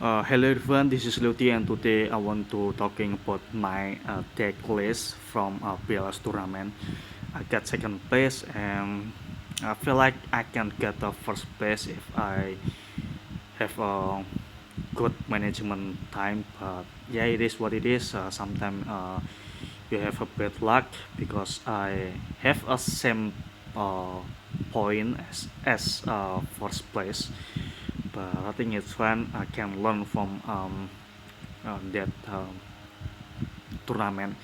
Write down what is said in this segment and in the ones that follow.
Hello everyone, this is Luti and today I want to talking about my deck list from PLS tournament. I got second place and I feel like I can get the first place if I have a good management time. But yeah, it is what it is. Sometimes you have a bad luck because I have a same uh, point as first place, but I think it's fun. I can learn from that tournament.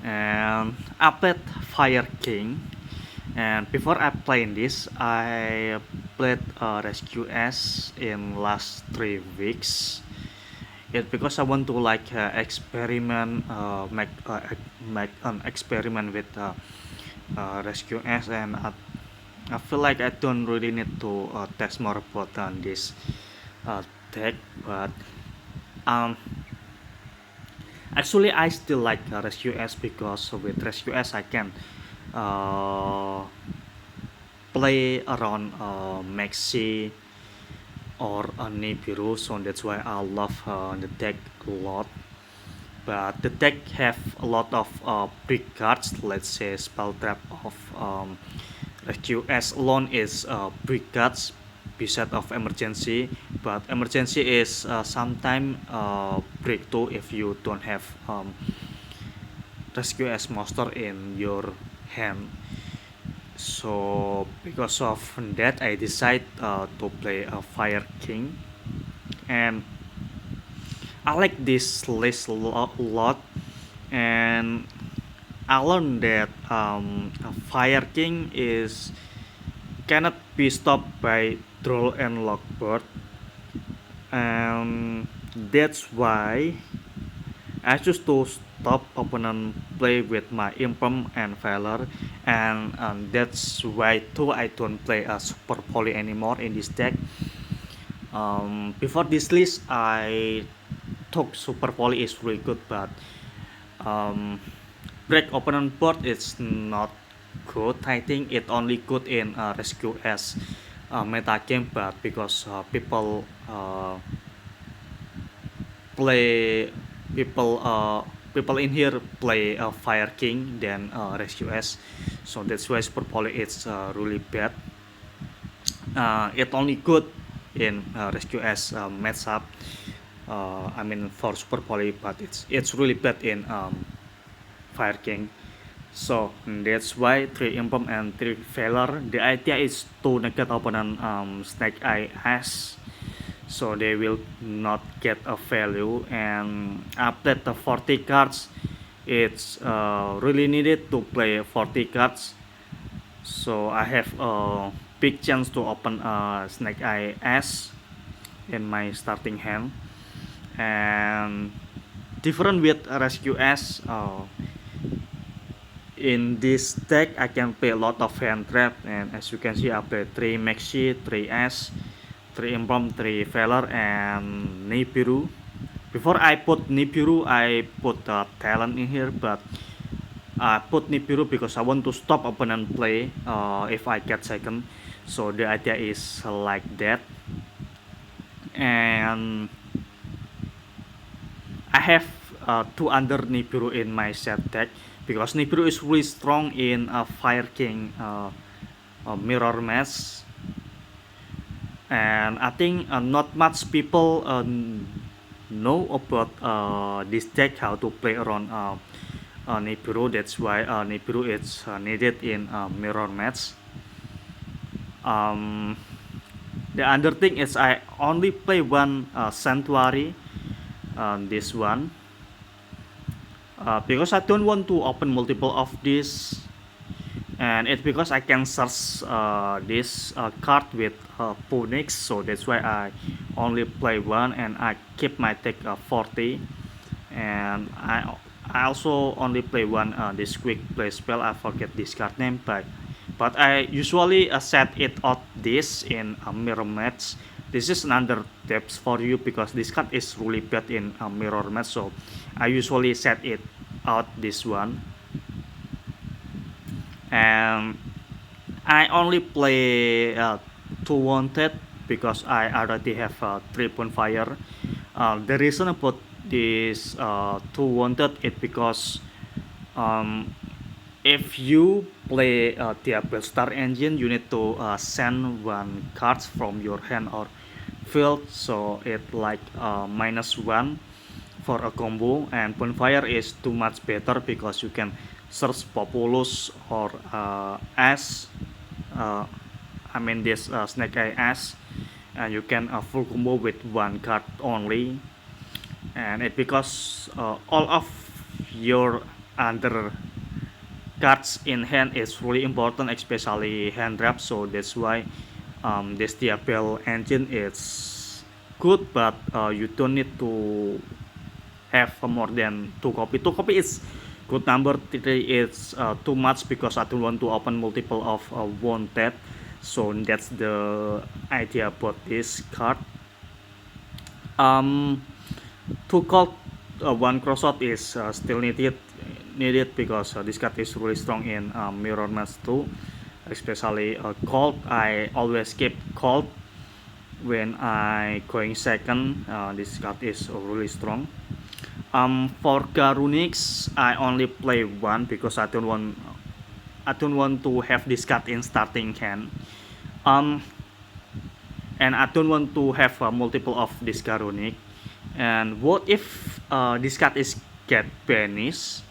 And I played Fire King, and before I playing this, I played Rescue S in last 3 weeks. It's because I want to like experiment, make an experiment with Rescue S, and I feel like I don't really need to test more about this uh, deck, but um, actually I still like Rescue S because with Rescue S I can uh, play around Maxi or Nibiru, so that's why I love the deck a lot. But the deck have a lot of big cards, let's say Spell Trap of Rescue S alone is big cards beside of Emergency, but Emergency is sometime breakthrough if you don't have Rescue S monster in your hand. So because of that I decide to play a Fire King, and I like this list a lot, and I learned that a Fire King is cannot be stopped by Droll and Lockbird, and that's why I choose to stop opponent play with my Imprum and Valor, and that's why too I don't play a Super Poly anymore in this deck. Before this list, I thought Super Poly is really good, but um, break opponent board is not good. I think it only good in Rescue as meta game, but because play people people in here play Fire King than Rescue S, so that's why Super Poly is really bad. It only good in Rescue S matchup. I mean for Super Poly, but it's really bad in Fire King. So that's why 3 Imperm and 3 Valor. The idea is to negate opponent Snake Eye Ash, so they will not get a value. And after the 40 cards, it's really needed to play 40 cards. So I have a big chance to open Snake Eye Ash in my starting hand. And different with Rescue Ash. In this deck I can play a lot of hand trap, and as you can see I play 3 Maxi, 3 S, 3 Improm, 3 Valor, and Nibiru. Before I put Nibiru I put Talent in here, but I put Nibiru because I want to stop opponent play if I get second, so the idea is like that. And I have two under Nibiru in my set deck because Nibiru is really strong in Fire King mirror match, and I think not much people know about this deck, how to play around Nibiru. That's why Nibiru is needed in mirror match. Um, the other thing is I only play one Sanctuary, this one, because I don't want to open multiple of this, and it's because I can search this card with Phoenix, so that's why I only play one and I keep my deck 40. And I also only play one this quick play spell. I forget this card name, but I usually set it out this in a mirror match. This is another tips for you because this card is really bad in a mirror match, so I usually set it out this one. And I only play two wanted because I already have 3 bonfire. The reason about this two wanted it because um, if you play Diablo Star Engine, you need to send one cards from your hand or field, so it like -1 for a combo. And Bonfire is too much better because you can search Populus or Ash. Uh, I mean this Snake Eye Ash, and you can full combo with one card only. And it because all of your other cards in hand is really important, especially hand wrap. So that's why this Diablo engine is good, but you don't need to have more than two copy. Two copy is good number. Three is too much because I don't want to open multiple of wanted. So that's the idea about this card. Um, Two called one crossshot is still needed because this card is really strong in mirror match too, especially cold. I always keep cold when I going second. This card is really strong. For Garunix, I only play one because I don't want to have this card in starting hand. Um, and I don't want to have multiple of this Garunic. And what if this card is get banished?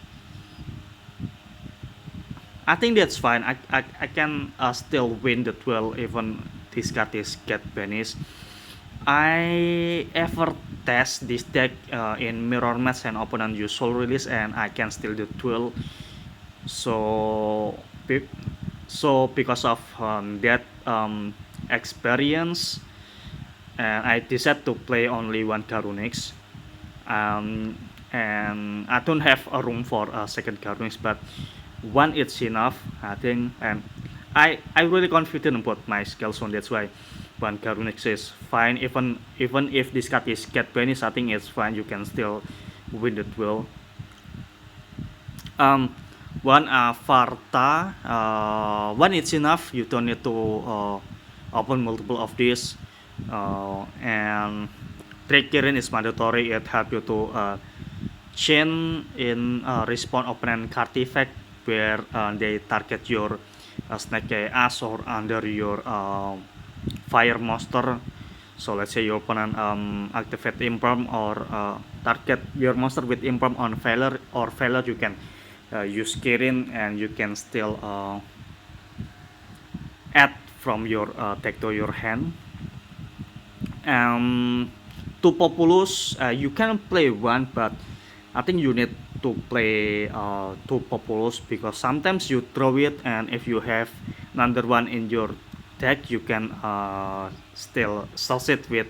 I think that's fine. I can still win the duel even this card is get banished. I ever test this deck in mirror match and opponent use soul release and I can still do duel. So, so because of that experience, and I decided to play only one Garunix. And I don't have a room for a second Garunix, but one is enough, I think. And I really confident about my skills, so that's why one Garunix is fine. Even if this card is get banished, I think it's fine. You can still win the duel. Um, One Varta, one is enough. You don't need to open multiple of these. And Trickerin is mandatory. It helps you to chain in respawn opponent card effect where they target your Snake Eye Ash or under your fire monster. So let's say your opponent activate imperm or target your monster with imperm on failure or failure, you can use Kirin and you can still add from your deck to your hand. To Populus, you can play one, but I think you need to play two Populus because sometimes you throw it, and if you have another one in your deck, you can still search it with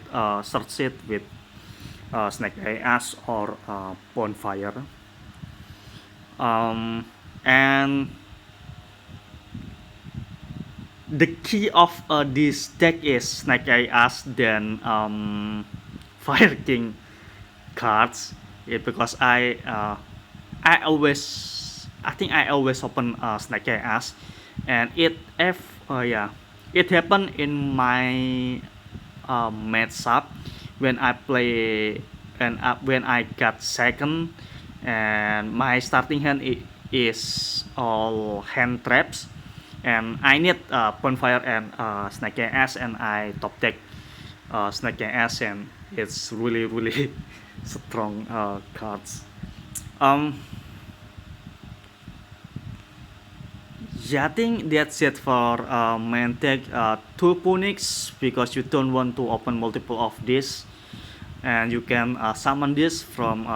Snake Eye Ash or Bonfire. And the key of this deck is Snake Eye Ash then Fire King cards. Because I think I always open Snake Eye Ash, and it happened in my matchup when I play and when I got second, and my starting hand is all hand traps, and I need Bonfire and Snake Eye Ash, and I top deck Snake Eye Ash, and it's really strong cards. Um, yeah, I think that's it for main deck. Two Punix because you don't want to open multiple of this, and you can summon this from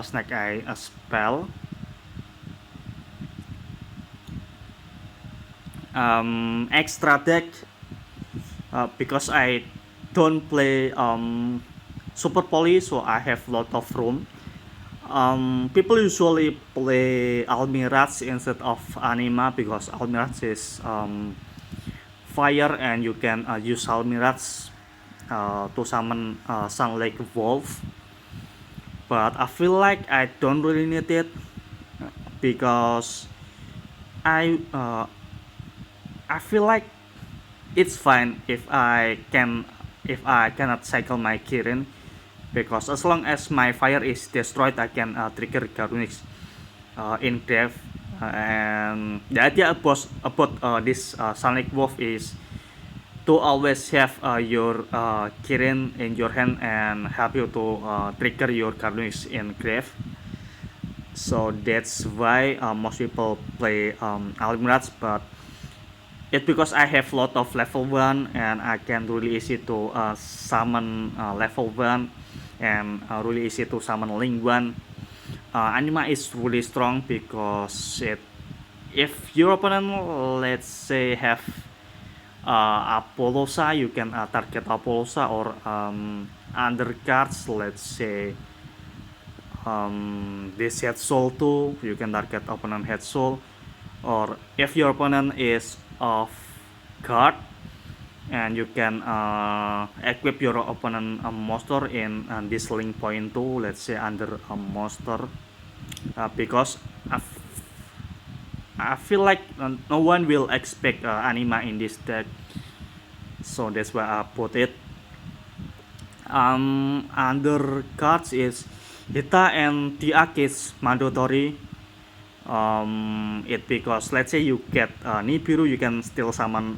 Snake Eye spell. Extra deck because I don't play Super Poly, so I have lot of room. People usually play Almiraj instead of Anima because Almiraj is fire, and you can use Almiraj to summon Sun Lake Wolf. But I feel like I don't really need it because I uh, I feel like it's fine if I cannot cycle my Kirin, because as long as my fire is destroyed, I can trigger Garunix in grave. And the idea about this Sonic Wolf is to always have your Kirin in your hand and help you to trigger your Garunix in grave. So that's why most people play Almiraj, but it's because I have lot of level 1 and I can really easy to summon level 1 and really easy to summon Link 1. Anima is really strong because if your opponent, let's say, have Apollosa, you can target Apollosa, or undercards, let's say this Head Soul too, you can target opponent Head Soul. Or if your opponent is off guard, and you can equip your opponent monster in this link point too, let's say under a monster, because I feel like no one will expect Anima in this deck, so that's why I put it. Under cards is Hita and Tiak is mandatory. It because let's say you get Nibiru, you can still summon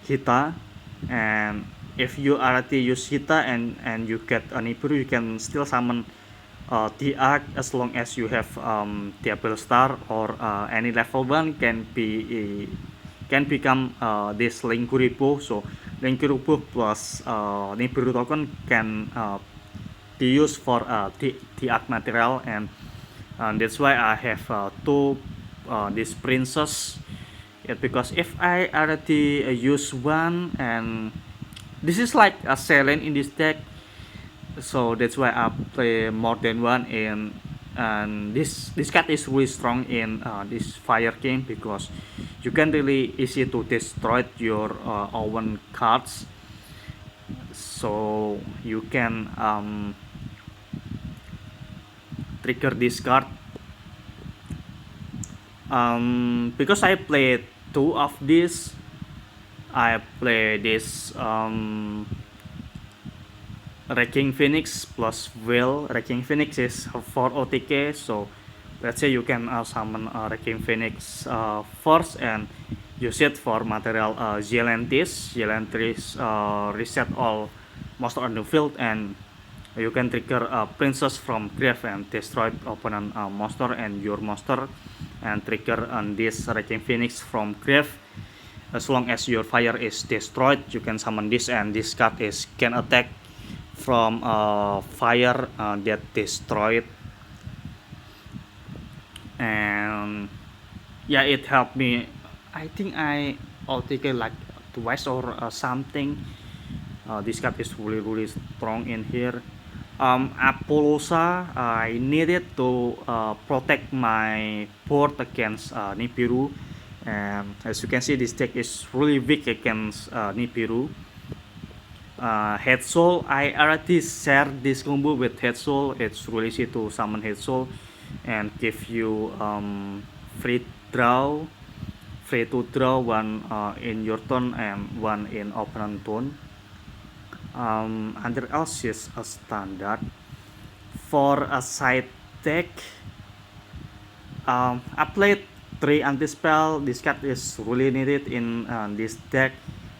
Hita, and if you already use Hita and you get a Nibiru, you can still summon Tiak as long as you have Diablo Star, or any level 1 can become this Linkuribo. So Linkuribo plus Nibiru token can be used for Tiak material, and that's why I have two this princess. Because if I already use one, and this is like a Selene in this deck, so that's why I play more than one in. And this card is really strong in this Fire King, because you can really easy to destroy your own cards, so you can trigger this card. Because I played two of these, I play this Wrecking Phoenix plus Will. Wrecking Phoenix is for OTK, so let's say you can summon Wrecking Phoenix first and use it for material Zealantis. Zealantis reset all monster on the field, and you can trigger Princess from grave and destroy opponent monster and your monster, and trigger on this Wrecking Phoenix from grave. As long as your fire is destroyed, you can summon this, and this card is can attack from fire that destroyed. And yeah, it helped me. I think I OTK like twice or something. This card is really strong in here. Apollosa, I needed to protect my board against Nibiru, and as you can see, this deck is really weak against Nibiru. Head Soul, I already shared this combo with Head Soul. It's really easy to summon Head Soul and give you free to draw one in your turn and one in opponent turn. Under else is a standard. For a side deck, I played 3 anti-spell. This card is really needed in this deck,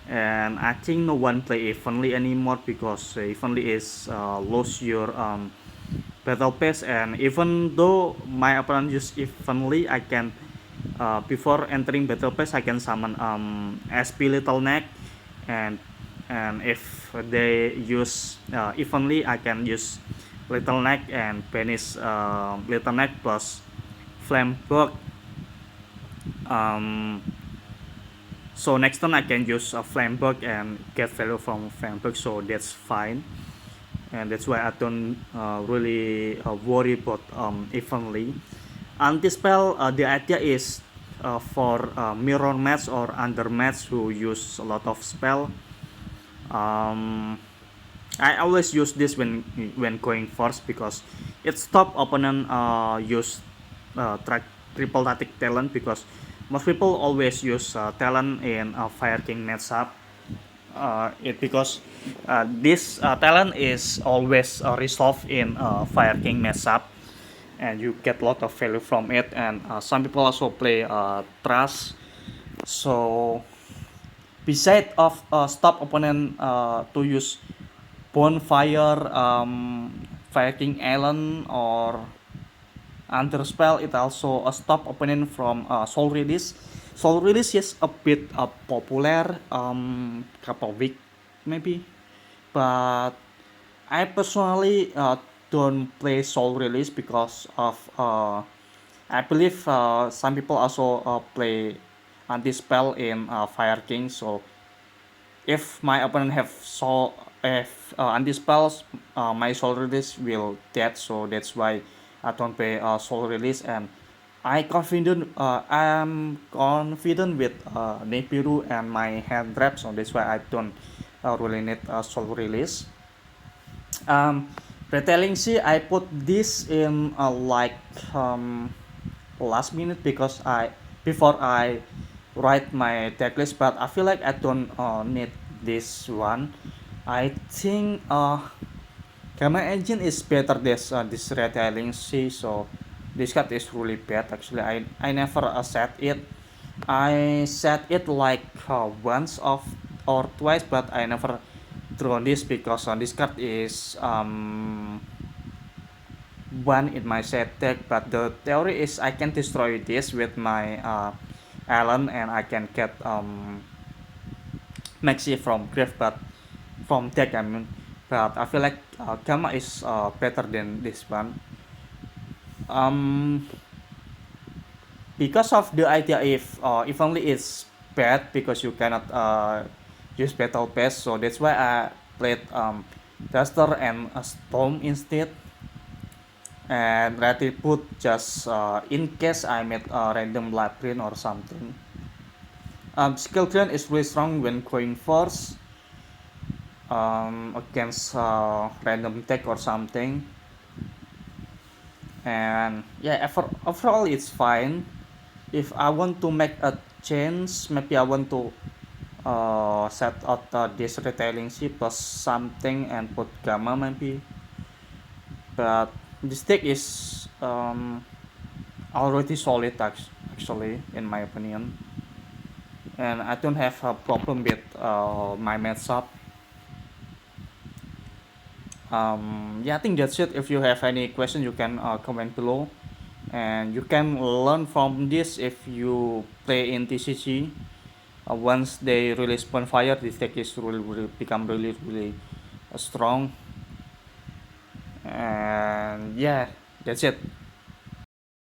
and I think no one play evenly anymore, because evenly is lose your battle pass. And even though my opponent use evenly, I can before entering battle pass I can summon SP Little Neck, and if they use evenly, I can use Little Neck and banish Little Neck plus Flamebug. So next turn I can use a Flamebug and get value from Flamebug, so that's fine. And that's why I don't really worry about evenly. Anti-spell, the idea is for mirror match or under match who use a lot of spell. I always use this when going first, because it stop opponent use triple tactic talent, because most people always use talent in a Fire King matchup. it because this talent is always resolved in Fire King matchup, and you get a lot of value from it. And some people also play Trust. So beside of stop opponent to use Bonfire, Fire King Allen, or under spell, it also stop opponent from soul release. Soul release is a bit popular couple week maybe, but I personally don't play soul release because of I believe some people also play anti spell in Fire King. So if my opponent have soul, if anti spells, my soul release will dead. So that's why I don't play soul release. And I'm confident with Nepiru and my hand trap. So that's why I don't really need soul release. um, Retelling sih, I put this in like last minute because I before I write my deck list, but I feel like I don't need this one. I think Gamma Engine is better than this Retelling sih. So this card is really bad. Actually, I never set it. I set it like once of or twice, but I never draw this because this card is one in my set deck. But the theory is I can destroy this with my Allen, and I can get Maxi from grave, but from deck I mean. But I feel like Gamma is better than this one. Um, because of the idea if only it's bad because you cannot use battle pass, so that's why I played Duster and a Storm instead, and Ratty put just in case I made a random labyrinth or something. Skill Drain is really strong when going first against random tech or something, and yeah, overall it's fine. If I want to make a change, maybe I want to set out this retailing C plus something and put gamma maybe. But this deck is already solid actually in my opinion, and I don't have a problem with my matchup. Yeah, I think that's it. If you have any question, you can comment below, and you can learn from this if you play in TCG. Once they release Bonfire, this deck is really become really strong. And yeah, that's it.